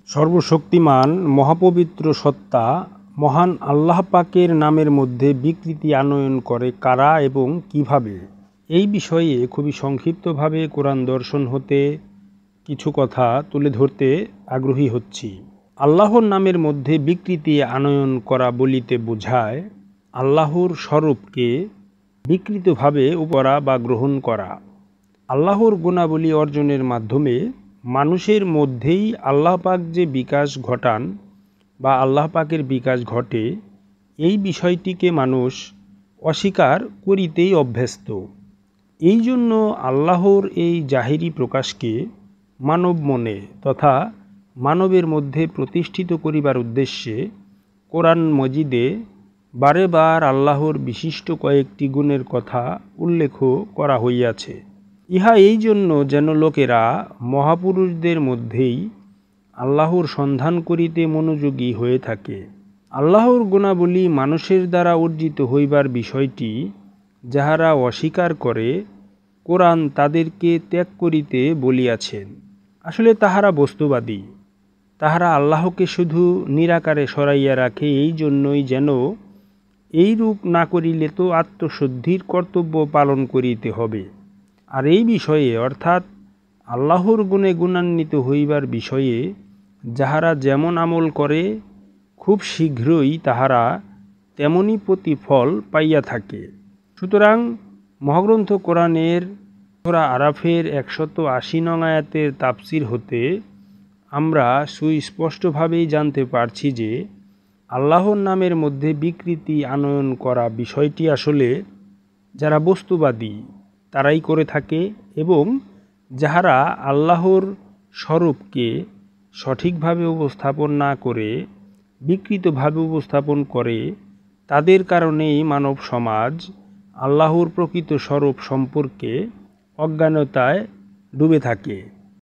সর্বশক্তিমান মহাপবিত্র সত্তা মহান আল্লাহ পাকের নামের মধ্যে বিকৃতি আনয়ন করে কারা এবং কিভাবে, এই বিষয়ে খুবই সংক্ষিপ্তভাবে কোরআন দর্শন হতে কিছু কথা তুলে ধরতে আগ্রহী হচ্ছি। আল্লাহর নামের মধ্যে বিকৃতি আনয়ন করা বলিতে বোঝায় আল্লাহর স্বরূপকে বিকৃতভাবে করা বা গ্রহণ করা। আল্লাহর গুণাবলী অর্জনের মাধ্যমে মানুষের মধ্যেই আল্লাহ পাক যে বিকাশ ঘটান বা আল্লাহ পাকের বিকাশ ঘটে, এই বিষয়টিকে মানুষ অস্বীকার করিতেই অভ্যস্ত। এই জন্য আল্লাহর এই জাহিরি প্রকাশকে মানব মনে তথা মানবের মধ্যে প্রতিষ্ঠিত করিবার উদ্দেশ্যে কোরআন মজিদে বারে বার আল্লাহর বিশিষ্ট কয়েকটি গুণের কথা উল্লেখ করা হইয়াছে। ইহা এই জন্য যেন লোকেরা মহাপুরুষদের মধ্যেই আল্লাহর সন্ধান করিতে মনোযোগী হয়ে থাকে। আল্লাহর গুণাবলী মানুষের দ্বারা অর্জিত হইবার বিষয়টি যাহারা অস্বীকার করে, কোরআন তাদেরকে ত্যাগ করিতে বলিয়াছেন। আসলে তাহারা বস্তুবাদী। তাহারা আল্লাহকে শুধু নিরাকারে সরাইয়া রাখে, এই জন্যই যেন এইরূপ না করিলে তো আত্মশুদ্ধির কর্তব্য পালন করিতে হবে। আর এই বিষয়ে অর্থাৎ আল্লাহর গুণে গুণান্বিত হইবার বিষয়ে যাহারা যেমন আমল করে, খুব শীঘ্রই তাহারা তেমনই প্রতিফল পাইয়া থাকে। সুতরাং মহাগ্রন্থ কোরআনের সূরা আরাফের 180 নং আয়াতের তাফসির হতে আমরা সুস্পষ্টভাবেই জানতে পারছি যে আল্লাহর নামের মধ্যে বিকৃতি আনয়ন করা বিষয়টি আসলে যারা বস্তুবাদী তারাই করে থাকে, এবং যাহারা আল্লাহর স্বরূপকে সঠিকভাবে উপস্থাপন না করে বিকৃতভাবে উপস্থাপন করে, তাদের কারণেই মানব সমাজ আল্লাহর প্রকৃত স্বরূপ সম্পর্কে অজ্ঞানতায় ডুবে থাকে।